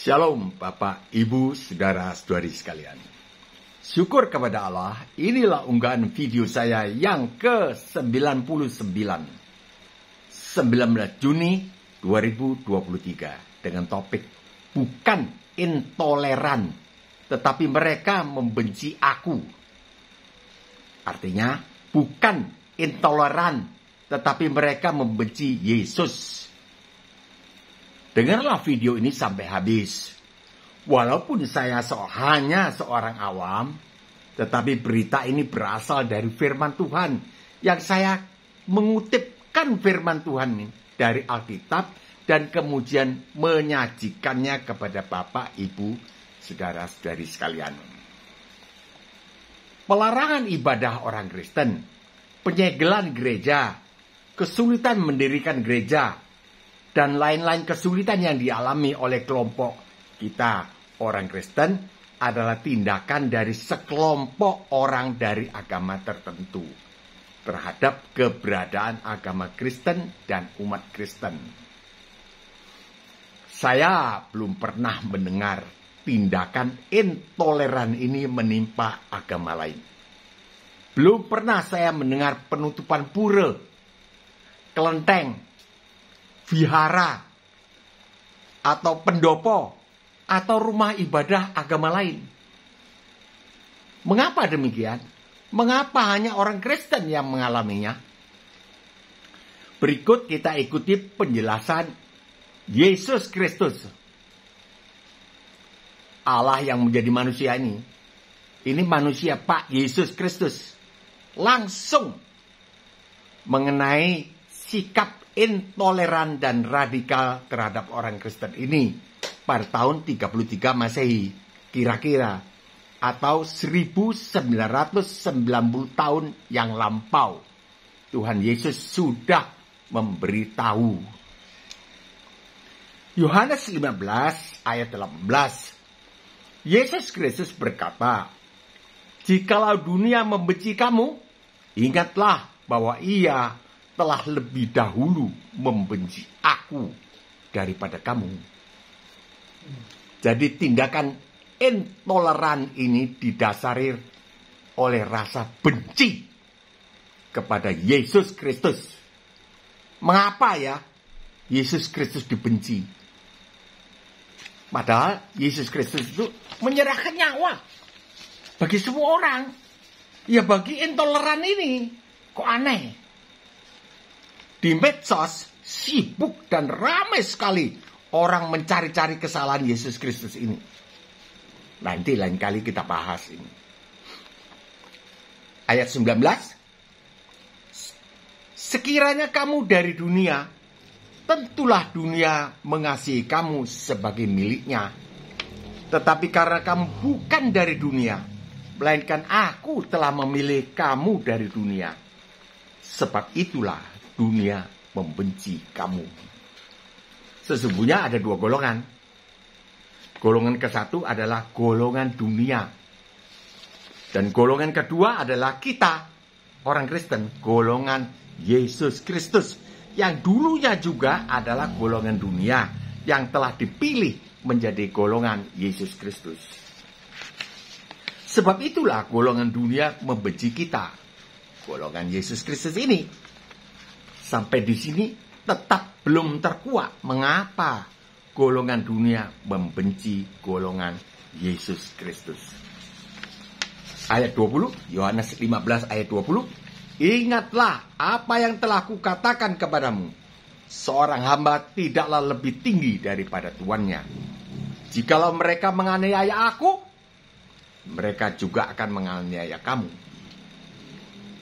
Shalom Bapak, Ibu, Saudara-saudari sekalian. Syukur kepada Allah, inilah unggahan video saya yang ke-99 19 Juni 2023 dengan topik bukan intoleran, tetapi mereka membenci aku. Artinya bukan intoleran, tetapi mereka membenci Yesus. Dengarlah video ini sampai habis. Walaupun saya hanya seorang awam, tetapi berita ini berasal dari firman Tuhan. Yang saya mengutipkan firman Tuhan ini dari Alkitab dan kemudian menyajikannya kepada Bapak, Ibu, Saudara-saudari sekalian. Pelarangan ibadah orang Kristen, penyegelan gereja, kesulitan mendirikan gereja, dan lain-lain kesulitan yang dialami oleh kelompok kita orang Kristen adalah tindakan dari sekelompok orang dari agama tertentu terhadap keberadaan agama Kristen dan umat Kristen. Saya belum pernah mendengar tindakan intoleran ini menimpa agama lain. Belum pernah saya mendengar penutupan pura, kelenteng, vihara, atau pendopo, atau rumah ibadah agama lain. Mengapa demikian? Mengapa hanya orang Kristen yang mengalaminya? Berikut kita ikuti penjelasan Yesus Kristus, Allah yang menjadi manusia ini. Ini manusia Pak Yesus Kristus. Langsung mengenai sikap intoleran dan radikal terhadap orang Kristen ini pada tahun 33 Masehi kira-kira, atau 1990 tahun yang lampau. Tuhan Yesus sudah memberitahu. Yohanes 15 ayat 18. Yesus Kristus berkata, "Jikalau dunia membenci kamu, ingatlah bahwa ia telah lebih dahulu membenci aku daripada kamu." Jadi tindakan intoleran ini didasari oleh rasa benci kepada Yesus Kristus. Mengapa ya Yesus Kristus dibenci? Padahal Yesus Kristus itu menyerahkan nyawa bagi semua orang. Ya bagi intoleran ini kok aneh. Di medsos sibuk dan ramai sekali orang mencari-cari kesalahan Yesus Kristus ini. Nanti lain kali kita bahas ini. Ayat 19. Sekiranya kamu dari dunia, tentulah dunia mengasihi kamu sebagai miliknya. Tetapi karena kamu bukan dari dunia, melainkan aku telah memilih kamu dari dunia. Sebab itulah dunia membenci kamu. Sesungguhnya ada dua golongan. Golongan ke-1 adalah golongan dunia. Dan golongan kedua adalah kita, orang Kristen, golongan Yesus Kristus. Yang dulunya juga adalah golongan dunia, yang telah dipilih menjadi golongan Yesus Kristus. Sebab itulah golongan dunia membenci kita, golongan Yesus Kristus ini. Sampai di sini tetap belum terkuat. Mengapa golongan dunia membenci golongan Yesus Kristus? Ayat 20, Yohanes 15 ayat 20. Ingatlah apa yang telah kukatakan kepadamu. Seorang hamba tidaklah lebih tinggi daripada tuannya. Jikalau mereka menganiaya aku, mereka juga akan menganiaya kamu.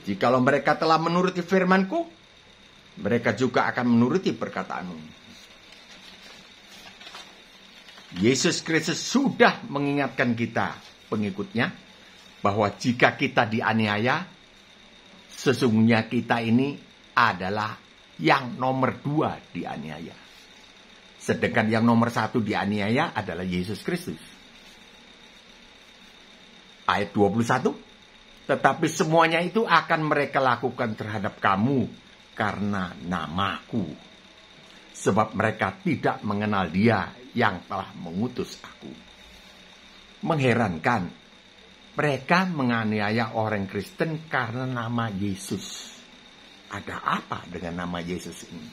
Jikalau mereka telah menuruti firmanku, mereka juga akan menuruti perkataanmu. Yesus Kristus sudah mengingatkan kita, pengikutnya, bahwa jika kita dianiaya, sesungguhnya kita ini adalah yang nomor 2 dianiaya. Sedangkan yang nomor 1 dianiaya adalah Yesus Kristus. Ayat 21. Tetapi semuanya itu akan mereka lakukan terhadap kamu karena namaku. Sebab mereka tidak mengenal Dia yang telah mengutus aku. Mengherankan, mereka menganiaya orang Kristen karena nama Yesus. Ada apa dengan nama Yesus ini?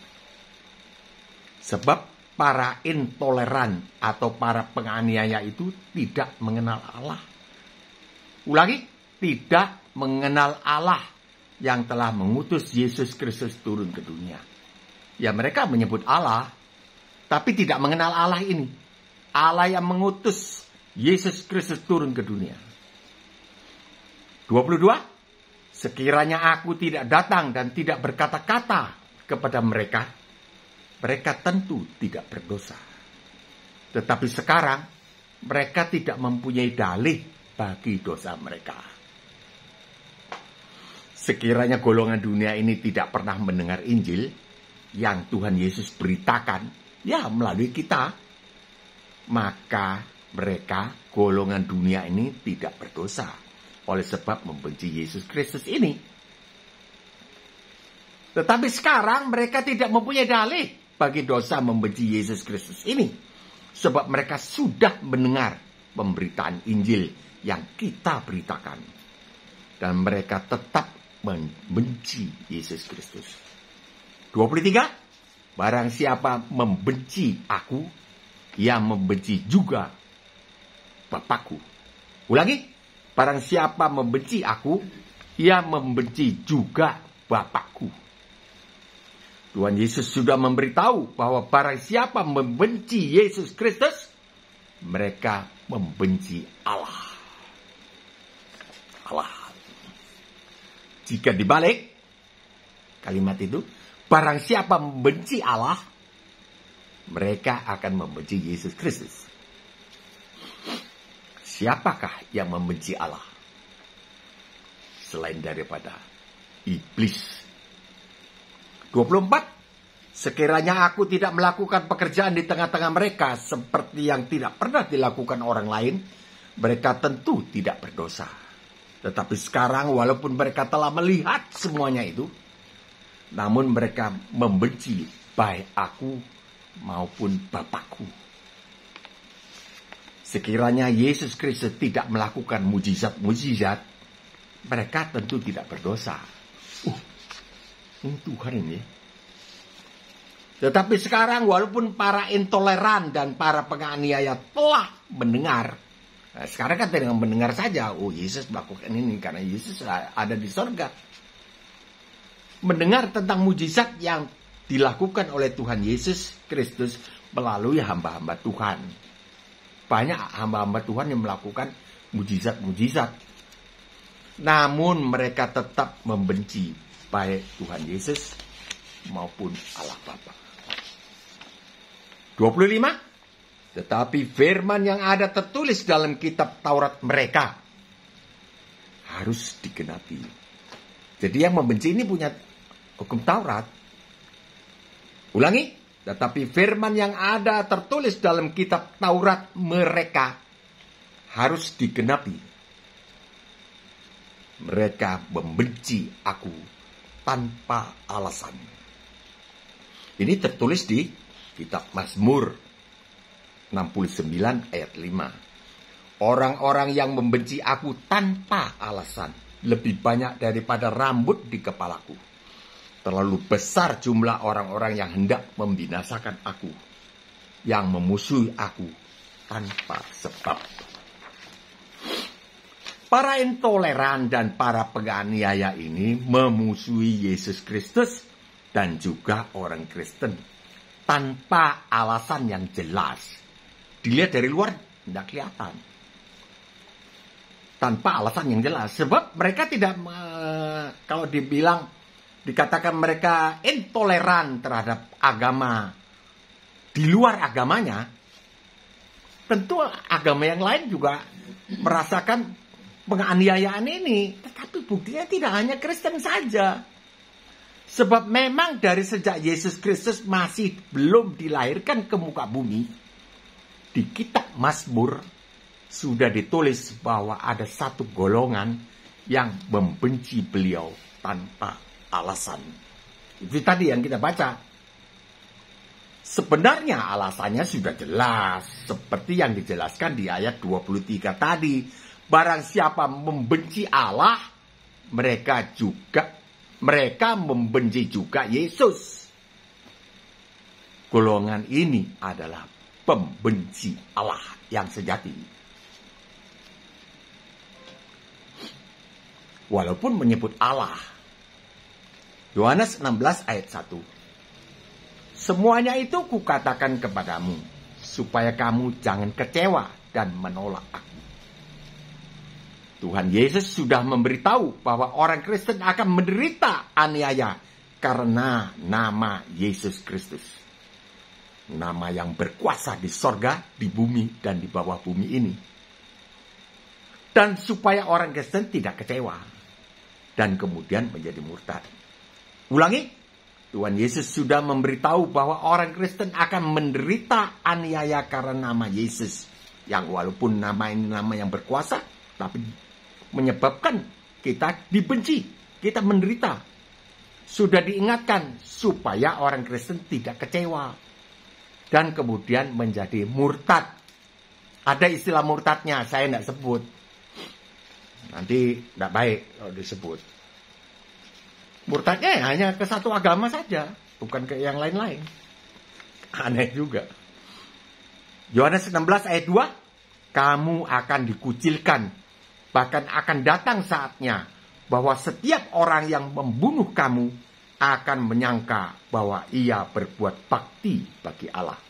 Sebab para intoleran atau para penganiaya itu tidak mengenal Allah. Ulangi, tidak mengenal Allah yang telah mengutus Yesus Kristus turun ke dunia. Ya, mereka menyebut Allah, tapi tidak mengenal Allah ini. Allah yang mengutus Yesus Kristus turun ke dunia. 22. Sekiranya aku tidak datang dan tidak berkata-kata kepada mereka, mereka tentu tidak berdosa. Tetapi sekarang mereka tidak mempunyai dalih bagi dosa mereka. Sekiranya golongan dunia ini tidak pernah mendengar Injil yang Tuhan Yesus beritakan, ya melalui kita, maka mereka, golongan dunia ini tidak berdosa oleh sebab membenci Yesus Kristus ini. Tetapi sekarang mereka tidak mempunyai dalih bagi dosa membenci Yesus Kristus ini, sebab mereka sudah mendengar pemberitaan Injil yang kita beritakan, dan mereka tetap membenci Yesus Kristus. 23. Barang siapa membenci aku, ia membenci juga Bapakku. Ulangi, barang siapa membenci aku, ia membenci juga Bapakku. Tuhan Yesus sudah memberitahu bahwa barang siapa membenci Yesus Kristus, mereka membenci Allah. Allah. Jika dibalik kalimat itu, barang siapa membenci Allah, mereka akan membenci Yesus Kristus. Siapakah yang membenci Allah selain daripada iblis? 24. Sekiranya aku tidak melakukan pekerjaan di tengah-tengah mereka seperti yang tidak pernah dilakukan orang lain, mereka tentu tidak berdosa. Tetapi sekarang walaupun mereka telah melihat semuanya itu, namun mereka membenci baik aku maupun Bapakku. Sekiranya Yesus Kristus tidak melakukan mujizat-mujizat, mereka tentu tidak berdosa. Ini Tuhan ini. Tetapi sekarang walaupun para intoleran dan para penganiaya telah mendengar, sekarang kan dengan mendengar saja, Yesus melakukan ini karena Yesus ada di sorga. Mendengar tentang mujizat yang dilakukan oleh Tuhan Yesus Kristus melalui hamba-hamba Tuhan. Banyak hamba-hamba Tuhan yang melakukan mujizat-mujizat. Namun mereka tetap membenci baik Tuhan Yesus maupun Allah Bapa. 25. Tetapi firman yang ada tertulis dalam kitab Taurat mereka harus digenapi. Jadi yang membenci ini punya hukum Taurat. Ulangi. Tetapi firman yang ada tertulis dalam kitab Taurat mereka harus digenapi. Mereka membenci aku tanpa alasan. Ini tertulis di kitab Mazmur 69 ayat 5. Orang-orang yang membenci aku tanpa alasan lebih banyak daripada rambut di kepalaku. Terlalu besar jumlah orang-orang yang hendak membinasakan aku, yang memusuhi aku tanpa sebab. Para intoleran dan para penganiaya ini memusuhi Yesus Kristus dan juga orang Kristen tanpa alasan yang jelas. Dilihat dari luar tidak kelihatan. Tanpa alasan yang jelas. Sebab mereka tidak, kalau dikatakan mereka intoleran terhadap agama di luar agamanya, tentu agama yang lain juga merasakan penganiayaan ini. Tetapi buktinya tidak hanya Kristen saja. Sebab memang dari sejak Yesus Kristus masih belum dilahirkan ke muka bumi, di kitab Mazmur sudah ditulis bahwa ada satu golongan yang membenci beliau tanpa alasan. Itu tadi yang kita baca. Sebenarnya alasannya sudah jelas, seperti yang dijelaskan di ayat 23 tadi. Barang siapa membenci Allah, mereka membenci juga Yesus. Golongan ini adalah pembenci Allah yang sejati. Walaupun menyebut Allah. Yohanes 16 ayat 1. Semuanya itu kukatakan kepadamu, supaya kamu jangan kecewa dan menolak aku. Tuhan Yesus sudah memberitahu bahwa orang Kristen akan menderita aniaya karena nama Yesus Kristus. Nama yang berkuasa di sorga, di bumi, dan di bawah bumi ini. Dan supaya orang Kristen tidak kecewa dan kemudian menjadi murtad. Ulangi. Tuhan Yesus sudah memberitahu bahwa orang Kristen akan menderita aniaya karena nama Yesus. Yang walaupun nama ini nama yang berkuasa, tapi menyebabkan kita dibenci, kita menderita. Sudah diingatkan supaya orang Kristen tidak kecewa. Dan kemudian menjadi murtad. Ada istilah murtadnya, saya tidak sebut. Nanti tidak baik kalau disebut. Murtadnya hanya ke satu agama saja, bukan ke yang lain-lain. Aneh juga. Yohanes 16 ayat 2, kamu akan dikucilkan, bahkan akan datang saatnya bahwa setiap orang yang membunuh kamu akan menyangka bahwa ia berbuat bakti bagi Allah.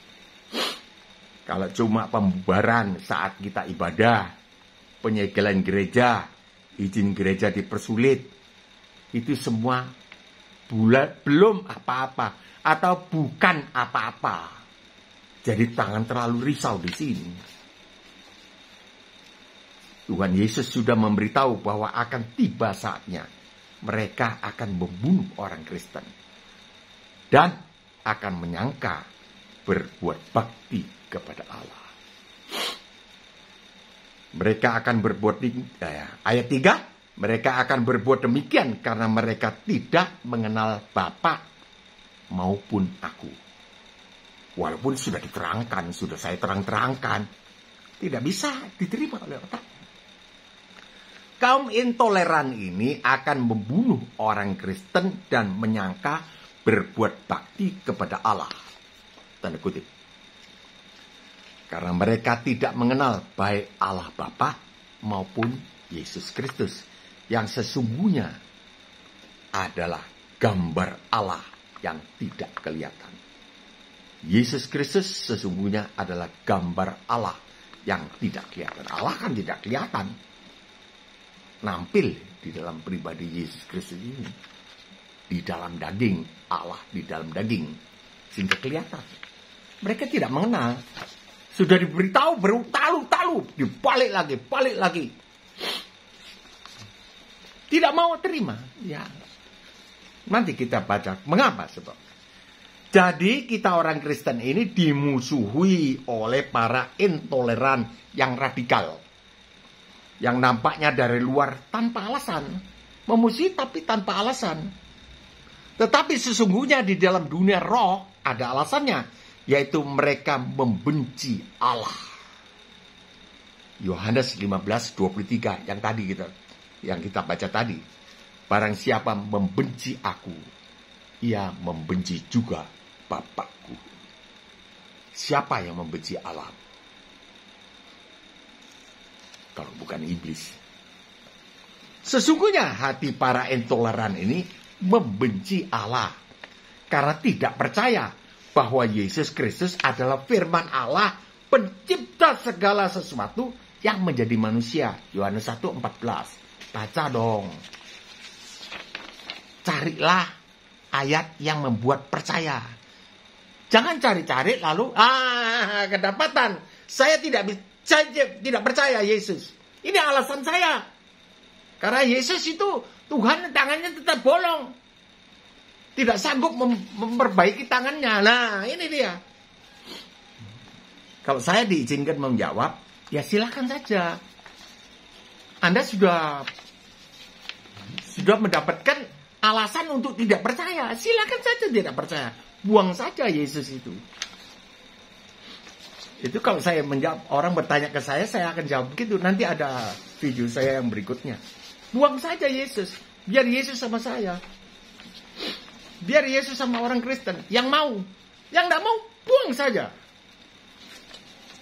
Kalau cuma pembubaran saat kita ibadah, penyegelan gereja, izin gereja dipersulit, itu semua belum apa-apa atau bukan apa-apa. Jadi jangan terlalu risau di sini. Tuhan Yesus sudah memberitahu bahwa akan tiba saatnya mereka akan membunuh orang Kristen dan akan menyangka berbuat bakti kepada Allah. Mereka akan berbuat ayat 3. Mereka akan berbuat demikian karena mereka tidak mengenal Bapa maupun aku. Walaupun sudah diterangkan, sudah saya terang-terangkan, tidak bisa diterima oleh otak. Kaum intoleran ini akan membunuh orang Kristen dan menyangka berbuat bakti kepada Allah. Tanda kutip. Karena mereka tidak mengenal baik Allah Bapa maupun Yesus Kristus. Yang sesungguhnya adalah gambar Allah yang tidak kelihatan. Yesus Kristus sesungguhnya adalah gambar Allah yang tidak kelihatan. Allah kan tidak kelihatan. Nampil di dalam pribadi Yesus Kristus ini. Di dalam daging. Allah di dalam daging. Sehingga kelihatan. Mereka tidak mengenal. Sudah diberitahu bertalu-talu. Dibalik lagi. Tidak mau terima. Ya. Nanti kita baca. Mengapa sebab? Jadi kita orang Kristen ini dimusuhi oleh para intoleran yang radikal. Yang nampaknya dari luar tanpa alasan. Memusuhi tapi tanpa alasan. Tetapi sesungguhnya di dalam dunia roh ada alasannya. Yaitu mereka membenci Allah. Yohanes 15:23 yang tadi yang kita baca tadi. Barang siapa membenci aku, ia membenci juga Bapakku. Siapa yang membenci Allah? Kalau bukan iblis. Sesungguhnya hati para intoleran ini membenci Allah. Karena tidak percaya bahwa Yesus Kristus adalah firman Allah, pencipta segala sesuatu yang menjadi manusia. Yohanes 1:14. Baca dong. Carilah ayat yang membuat percaya. Jangan cari-cari lalu kedapatan. Saya tidak percaya Yesus. Ini alasan saya. Karena Yesus itu Tuhan tangannya tetap bolong. Tidak sanggup memperbaiki tangannya. Nah, ini dia. Kalau saya diizinkan menjawab, ya silakan saja. Anda sudah mendapatkan alasan untuk tidak percaya. Silakan saja tidak percaya. Buang saja Yesus itu. Itu kalau saya menjawab, orang bertanya ke saya akan jawab begitu. Nanti ada video saya yang berikutnya. Buang saja Yesus. Biar Yesus sama saya. Biar Yesus sama orang Kristen. Yang mau. Yang tidak mau, buang saja.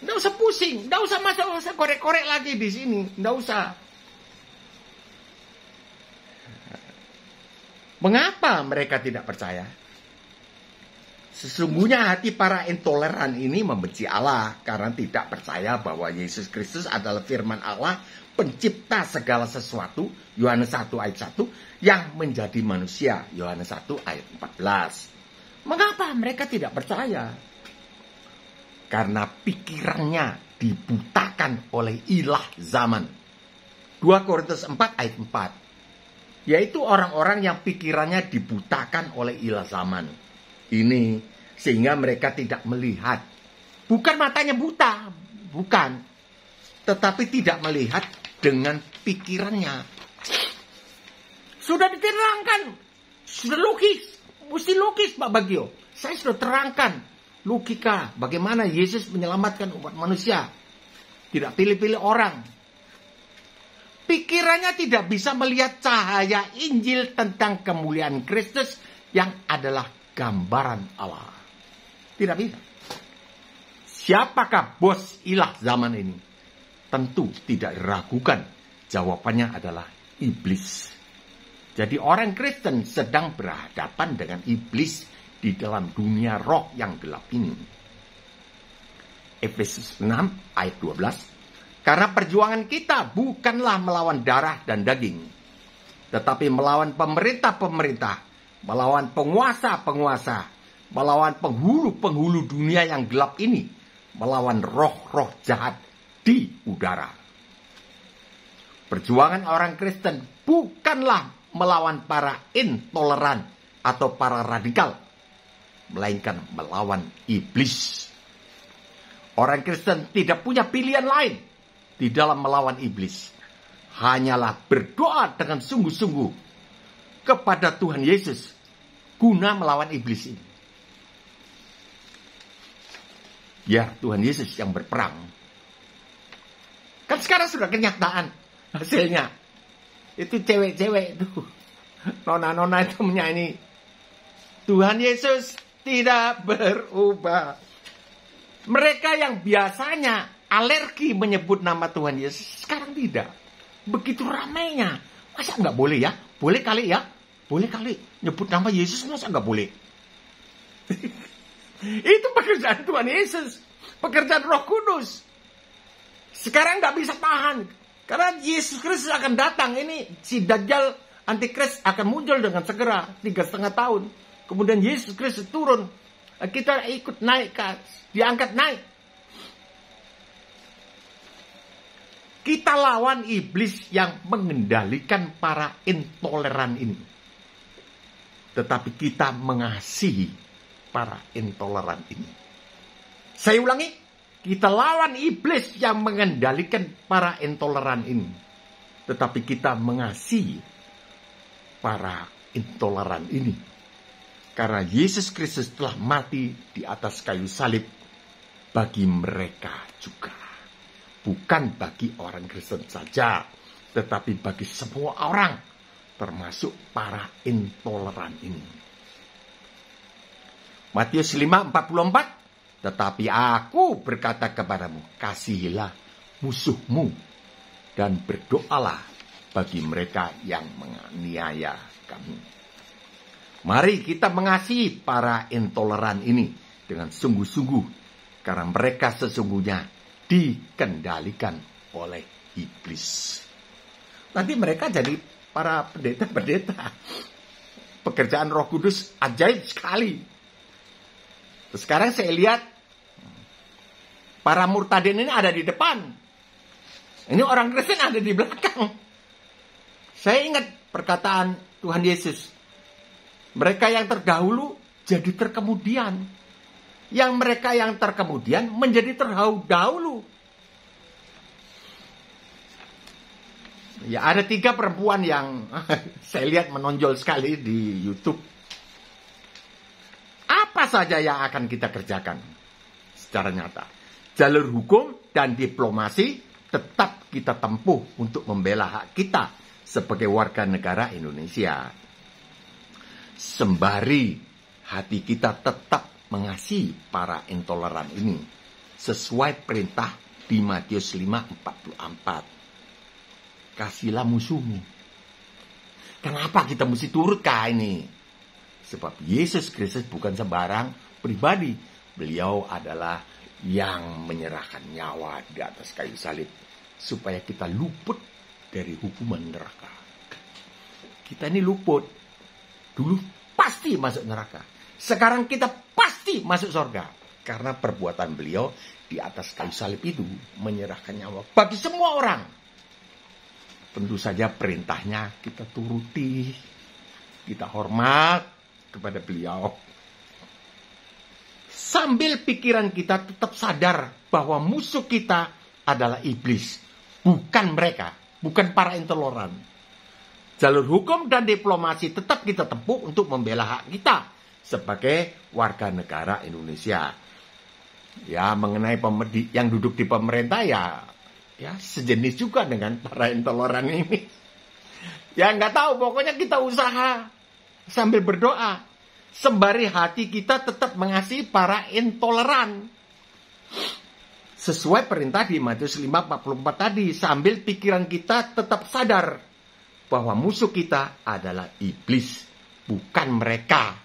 Tidak usah pusing. Tidak usah masuk korek-korek lagi di sini. Tidak usah. Mengapa mereka tidak percaya? Sesungguhnya hati para intoleran ini membenci Allah karena tidak percaya bahwa Yesus Kristus adalah firman Allah, pencipta segala sesuatu, Yohanes 1 ayat 1, yang menjadi manusia, Yohanes 1 ayat 14. Mengapa mereka tidak percaya? Karena pikirannya dibutakan oleh ilah zaman. 2 Korintus 4 ayat 4. Yaitu orang-orang yang pikirannya dibutakan oleh ilah zaman. Ini sehingga mereka tidak melihat. Bukan matanya buta, bukan. Tetapi tidak melihat dengan pikirannya. Sudah diterangkan, sudah logis, mesti logis Pak Bagio. Saya sudah terangkan logika bagaimana Yesus menyelamatkan umat manusia. Tidak pilih-pilih orang. Pikirannya tidak bisa melihat cahaya Injil tentang kemuliaan Kristus yang adalah gambaran Allah. Tidak bisa. Siapakah bos ilah zaman ini? Tentu tidak diragukan. Jawabannya adalah iblis. Jadi orang Kristen sedang berhadapan dengan iblis di dalam dunia roh yang gelap ini. Efesus 6 ayat 12. Karena perjuangan kita bukanlah melawan darah dan daging, tetapi melawan pemerintah-pemerintah, melawan penguasa-penguasa, melawan penghulu-penghulu dunia yang gelap ini, melawan roh-roh jahat di udara. Perjuangan orang Kristen bukanlah melawan para intoleran atau para radikal, melainkan melawan iblis. Orang Kristen tidak punya pilihan lain di dalam melawan iblis. Hanyalah berdoa dengan sungguh-sungguh kepada Tuhan Yesus guna melawan iblis ini. Biar Tuhan Yesus yang berperang. Kan sekarang sudah kenyataan hasilnya. Itu cewek-cewek itu, nona-nona itu menyanyi, Tuhan Yesus tidak berubah. Mereka yang biasanya alergi menyebut nama Tuhan Yesus, sekarang tidak. Begitu ramainya. Masa nggak boleh ya? Boleh kali ya? Boleh kali. Nyebut nama Yesus masa nggak boleh? Itu pekerjaan Tuhan Yesus. Pekerjaan Roh Kudus. Sekarang nggak bisa tahan. Karena Yesus Kristus akan datang. Ini si Dajjal Antikris akan muncul dengan segera. 3,5 tahun. Kemudian Yesus Kristus turun. Kita ikut naik, diangkat naik. Kita lawan iblis yang mengendalikan para intoleran ini. Tetapi kita mengasihi para intoleran ini. Saya ulangi, kita lawan iblis yang mengendalikan para intoleran ini. Tetapi kita mengasihi para intoleran ini. Karena Yesus Kristus telah mati di atas kayu salib bagi mereka juga. Bukan bagi orang Kristen saja, tetapi bagi semua orang, termasuk para intoleran ini. Matius 5:44, tetapi aku berkata kepadamu, kasihilah musuhmu, dan berdoalah bagi mereka yang menganiaya kamu. Mari kita mengasihi para intoleran ini dengan sungguh-sungguh, karena mereka sesungguhnya dikendalikan oleh iblis. Nanti mereka jadi para pendeta-pendeta. Pekerjaan Roh Kudus ajaib sekali. Terus sekarang saya lihat para murtadin ini ada di depan. Ini orang Kristen ada di belakang. Saya ingat perkataan Tuhan Yesus. Mereka yang terdahulu jadi terkemudian. Yang mereka yang terkemudian menjadi terdahulu. Ya, ada 3 perempuan yang saya lihat menonjol sekali di YouTube. Apa saja yang akan kita kerjakan secara nyata? Jalur hukum dan diplomasi tetap kita tempuh untuk membela hak kita sebagai warga negara Indonesia. Sembari hati kita tetap mengasihi para intoleran ini sesuai perintah di Matius 5:44. Kasihlah musuhmu. Kenapa kita mesti turut ini? Sebab Yesus Kristus bukan sembarang pribadi. Beliau adalah yang menyerahkan nyawa di atas kayu salib supaya kita luput dari hukuman neraka. Kita ini luput. Dulu pasti masuk neraka. Sekarang kita pasti masuk surga. Karena perbuatan beliau di atas kayu salib itu menyerahkan nyawa bagi semua orang. Tentu saja perintahnya kita turuti. Kita hormat kepada beliau. Sambil pikiran kita tetap sadar bahwa musuh kita adalah iblis. Bukan mereka. Bukan para intoleran. Jalur hukum dan diplomasi tetap kita tempuh untuk membela hak kita sebagai warga negara Indonesia. Ya, mengenai yang duduk di pemerintah ya sejenis juga dengan para intoleran ini. Ya nggak tahu, pokoknya kita usaha sambil berdoa. Sembari hati kita tetap mengasihi para intoleran. Sesuai perintah di Matius 5:44 tadi, sambil pikiran kita tetap sadar bahwa musuh kita adalah iblis, bukan mereka.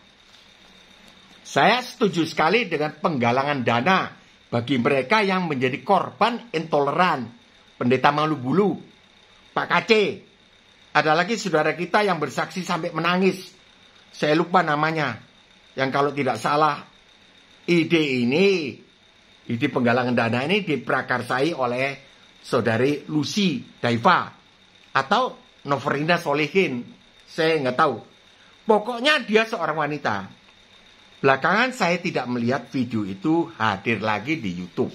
Saya setuju sekali dengan penggalangan dana bagi mereka yang menjadi korban intoleran. Pendeta Malubulu, Pak Kace, ada lagi saudara kita yang bersaksi sampai menangis. Saya lupa namanya. Yang kalau tidak salah, ide penggalangan dana ini diprakarsai oleh saudari Lucy Daiva atau Noverina Solihin. Saya nggak tahu. Pokoknya dia seorang wanita. Belakangan saya tidak melihat video itu hadir lagi di YouTube.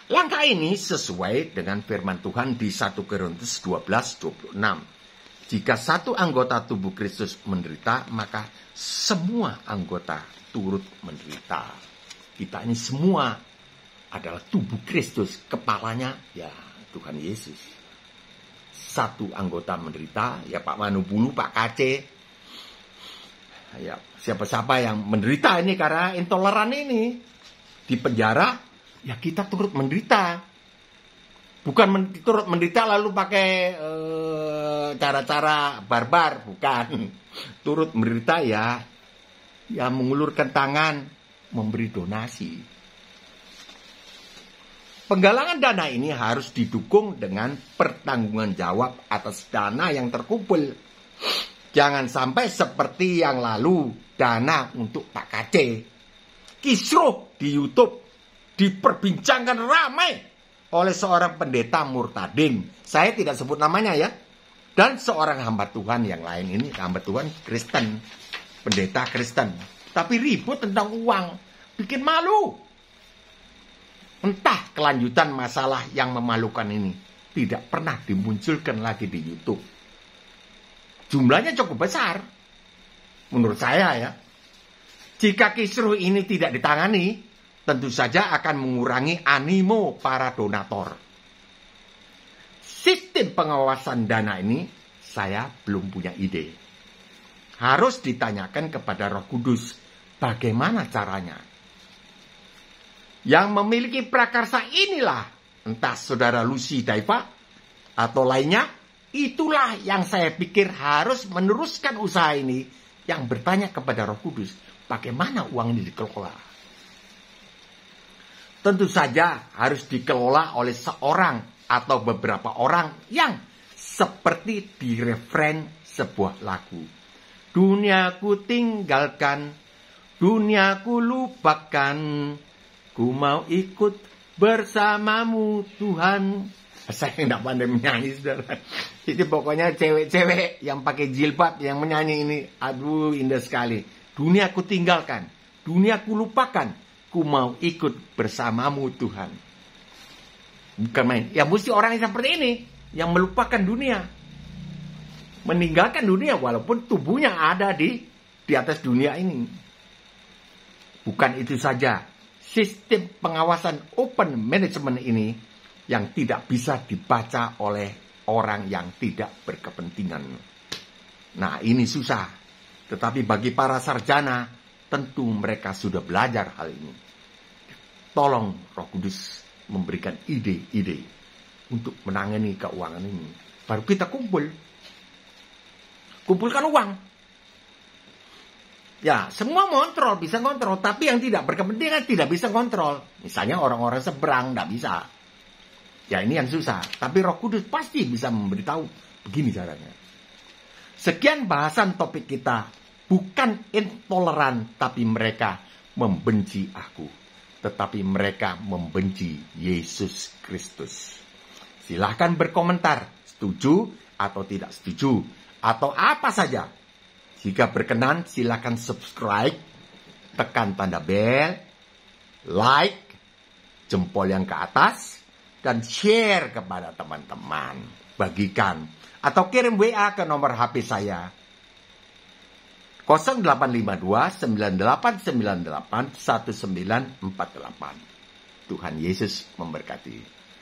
Langkah ini sesuai dengan firman Tuhan di 1 Korintus 12:26. Jika satu anggota tubuh Kristus menderita, maka semua anggota turut menderita. Kita ini semua adalah tubuh Kristus. Kepalanya ya Tuhan Yesus. Satu anggota menderita, ya Pak Manubulu, Pak Kace. Ya, siapa-siapa yang menderita ini karena intoleran ini. Di penjara, ya kita turut menderita. Bukan turut menderita lalu pakai cara-cara barbar, bukan. Turut menderita ya mengulurkan tangan, memberi donasi. Penggalangan dana ini harus didukung dengan pertanggungan jawab atas dana yang terkumpul. Jangan sampai seperti yang lalu, dana untuk Pak Kace. Kisruh di YouTube diperbincangkan ramai oleh seorang pendeta murtadin. Saya tidak sebut namanya ya. Dan seorang hamba Tuhan yang lain ini, hamba Tuhan Kristen, pendeta Kristen. Tapi ribut tentang uang, bikin malu. Entah kelanjutan masalah yang memalukan ini tidak pernah dimunculkan lagi di YouTube. Jumlahnya cukup besar, menurut saya ya. Jika kisruh ini tidak ditangani, tentu saja akan mengurangi animo para donatur. Sistem pengawasan dana ini saya belum punya ide. Harus ditanyakan kepada Roh Kudus bagaimana caranya. Yang memiliki prakarsa inilah, entah saudara Lucy Daiva atau lainnya, itulah yang saya pikir harus meneruskan usaha ini, yang bertanya kepada Roh Kudus bagaimana uang ini dikelola. Tentu saja harus dikelola oleh seorang atau beberapa orang yang seperti di refren sebuah lagu. Duniaku tinggalkan, duniaku lupakan, ku mau ikut bersamamu Tuhan. Saya tidak pandai menyanyi, saudara. Jadi pokoknya cewek-cewek yang pakai jilbab yang menyanyi ini, aduh indah sekali. Duniaku tinggalkan, duniaku lupakan, ku mau ikut bersamamu Tuhan. Bukan main. Ya mesti orang yang seperti ini, yang melupakan dunia, meninggalkan dunia walaupun tubuhnya ada di atas dunia ini. Bukan itu saja, sistem pengawasan open management ini yang tidak bisa dibaca oleh orang yang tidak berkepentingan. Nah, ini susah. Tetapi bagi para sarjana, tentu mereka sudah belajar hal ini. Tolong Roh Kudus memberikan ide-ide untuk menangani keuangan ini. Baru kita kumpulkan uang. Ya, semua bisa kontrol, tapi yang tidak berkepentingan tidak bisa kontrol. Misalnya orang-orang seberang tidak bisa. Ya, ini yang susah. Tapi Roh Kudus pasti bisa memberitahu begini caranya. Sekian bahasan topik kita. Bukan intoleran, tapi mereka membenci aku. Tetapi mereka membenci Yesus Kristus. Silahkan berkomentar, setuju atau tidak setuju, atau apa saja. Jika berkenan, silahkan subscribe, tekan tanda bel, like, jempol yang ke atas, dan share kepada teman-teman. Bagikan, atau kirim WA ke nomor HP saya. 0852-9898-1948. Tuhan Yesus memberkati.